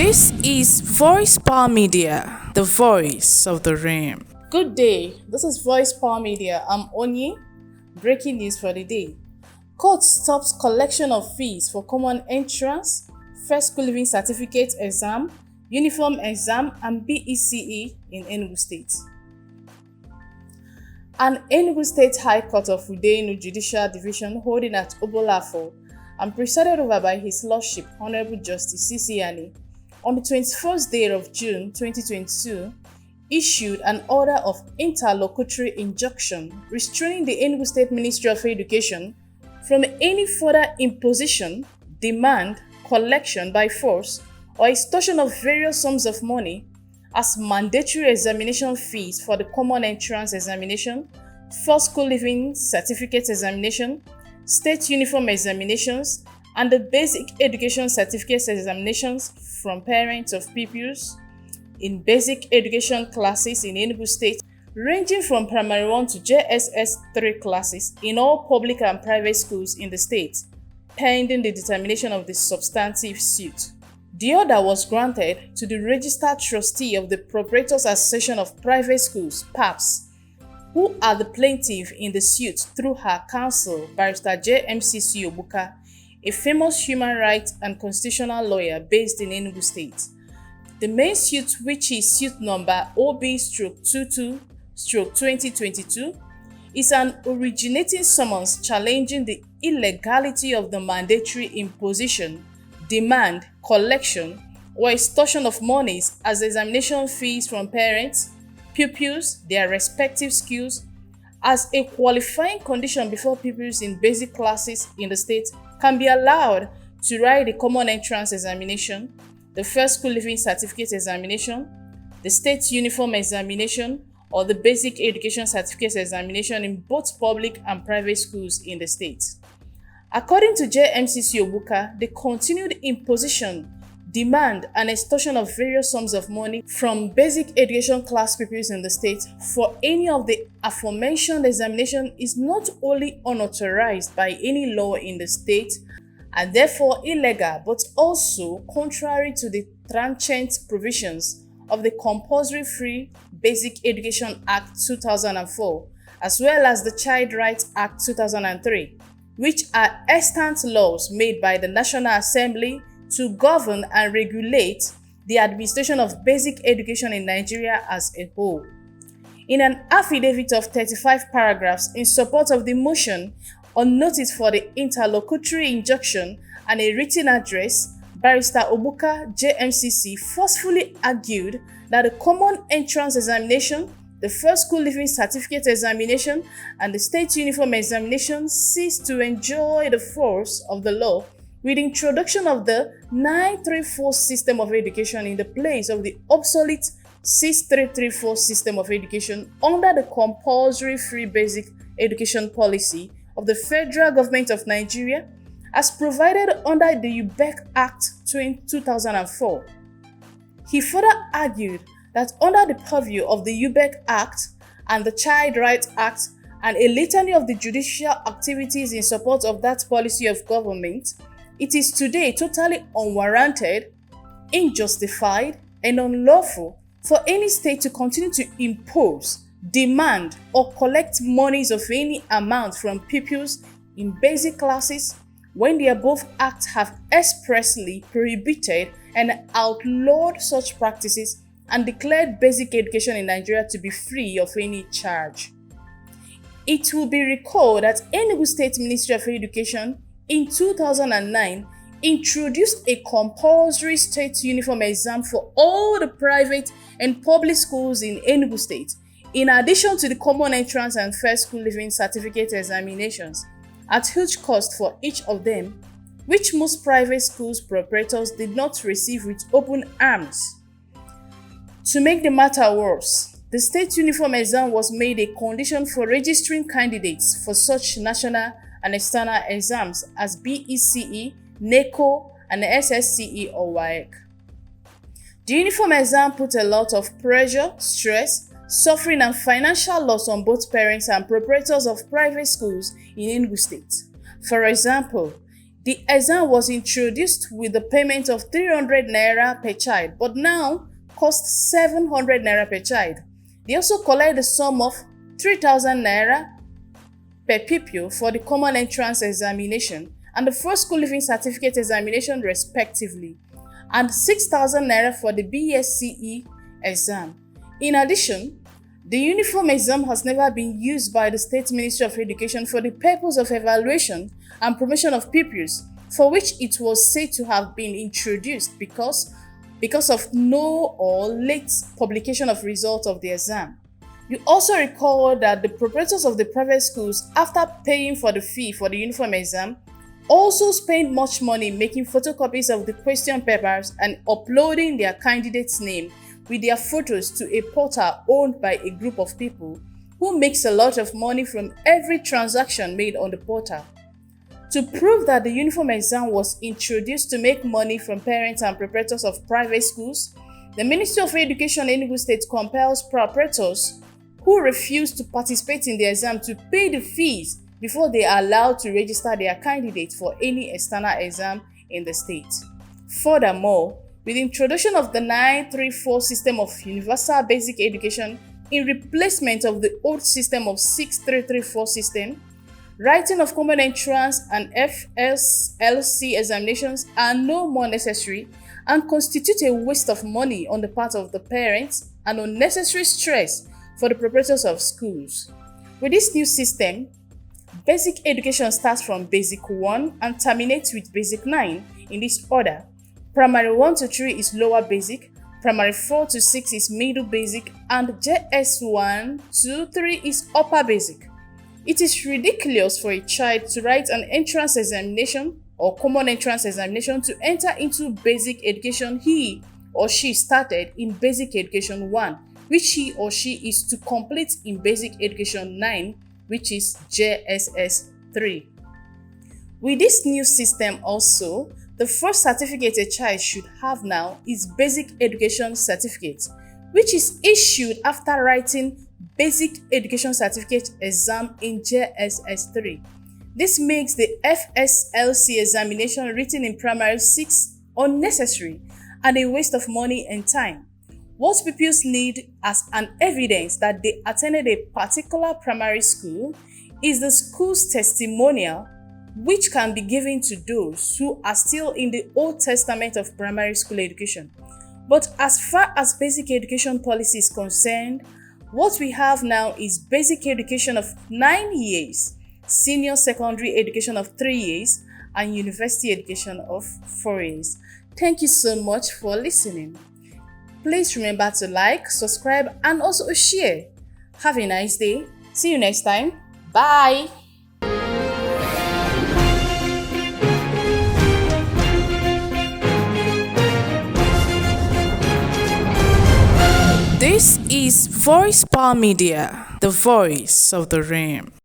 This is Voice Power Media, the voice of the realm. Good day, this is Voice Power Media. I'm Onyi. Breaking news for the day. Court stops collection of fees for common entrance, first school living certificate exam, uniform exam, and BECE in Enugu State. An Enugu State High Court of Udenu Judicial Division holding at Obolafo and presided over by His Lordship Honorable Justice Ciciani on the 21st day of June 2022 issued an order of interlocutory injunction restraining the Enugu State Ministry of Education from any further imposition, demand, collection by force, or extortion of various sums of money as mandatory examination fees for the common entrance examination, first school living certificate examination, state uniform examinations, and the basic education certificate examinations from parents of pupils in basic education classes in Enugu State, ranging from primary 1 to JSS 3 classes in all public and private schools in the state, pending the determination of the substantive suit. The order was granted to the registered trustee of the Proprietors Association of Private Schools, PAPS, who are the plaintiff in the suit through her counsel, Barrister J.M.C.C. Obuka, a famous human rights and constitutional lawyer based in Enugu State. The main suit, which is suit number OB-22/2022, is an originating summons challenging the illegality of the mandatory imposition, demand, collection, or extortion of monies as examination fees from parents, pupils, their respective schools, as a qualifying condition before pupils in basic classes in the state can be allowed to write the common entrance examination, the first school living certificate examination, the state uniform examination, or the basic education certificate examination in both public and private schools in the state. According to JMCC Obuka, the continued imposition, demand, and extortion of various sums of money from basic education class pupils in the state for any of the aforementioned examination is not only unauthorized by any law in the state and therefore illegal, but also contrary to the transient provisions of the Compulsory Free Basic Education Act 2004, as well as the Child Rights Act 2003, which are extant laws made by the National Assembly to govern and regulate the administration of basic education in Nigeria as a whole. In an affidavit of 35 paragraphs in support of the motion on notice for the interlocutory injunction and a written address, Barrister Obuka JMCC forcefully argued that the common entrance examination, the first school living certificate examination, and the state uniform examination ceased to enjoy the force of the law with the introduction of the 934 system of education in the place of the obsolete 6334 system of education under the compulsory free basic education policy of the Federal Government of Nigeria as provided under the UBEC Act 2004. He further argued that under the purview of the UBEC Act and the Child Rights Act and a litany of the judicial activities in support of that policy of government, it is today totally unwarranted, unjustified, and unlawful for any state to continue to impose, demand, or collect monies of any amount from pupils in basic classes when the above acts have expressly prohibited and outlawed such practices and declared basic education in Nigeria to be free of any charge. It will be recalled that Enugu State Ministry of Education in 2009 introduced a compulsory state uniform exam for all the private and public schools in Enugu State, in addition to the common entrance and first school living certificate examinations, at huge cost for each of them, which most private schools proprietors did not receive with open arms. To make the matter worse, the state uniform exam was made a condition for registering candidates for such national and external exams as BECE, NECO, and SSCE or WAEC. The uniform exam put a lot of pressure, stress, suffering, and financial loss on both parents and proprietors of private schools in Enugu State. For example, The exam was introduced with the payment of 300 naira per child, but now costs 700 naira per child. They also collect the sum of 3,000 naira per pupil for the common entrance examination and the first school living certificate examination respectively, and 6,000 naira for the BSCE exam. In addition, the uniform exam has never been used by the State Ministry of Education for the purpose of evaluation and promotion of pupils, for which it was said to have been introduced because of no or late publication of results of the exam. You also recall that the proprietors of the private schools, after paying for the fee for the uniform exam, also spent much money making photocopies of the question papers and uploading their candidate's name with their photos to a portal owned by a group of people who makes a lot of money from every transaction made on the portal. To prove that the uniform exam was introduced to make money from parents and proprietors of private schools, the Ministry of Education in Enugu State compels proprietors who refuse to participate in the exam to pay the fees before they are allowed to register their candidate for any external exam in the state. Furthermore, with the introduction of the 934 system of universal basic education in replacement of the old system of 6334 system, writing of common entrance and FSLC examinations are no more necessary and constitute a waste of money on the part of the parents and unnecessary stress for the proprietors of schools. With this new system, basic education starts from Basic 1 and terminates with Basic 9 in this order. Primary 1 to 3 is lower basic, Primary 4 to 6 is middle basic, and JS1 to 3 is upper basic. It is ridiculous for a child to write an entrance examination or common entrance examination to enter into basic education he or she started in basic education 1, which he or she is to complete in basic education 9, which is JSS 3. With this new system also, the first certificate a child should have now is Basic Education Certificate, which is issued after writing Basic Education Certificate exam in JSS 3. This makes the FSLC examination written in Primary 6 unnecessary and a waste of money and time. What pupils need as an evidence that they attended a particular primary school is the school's testimonial, which can be given to those who are still in the Old Testament of primary school education. But as far as basic education policy is concerned, what we have now is basic education of 9 years, senior secondary education of 3 years, and university education of 4 years. Thank you so much for listening. Please remember to like, subscribe, and also share. Have a nice day. See you next time. Bye. This is Voice Power Media, the voice of the realm.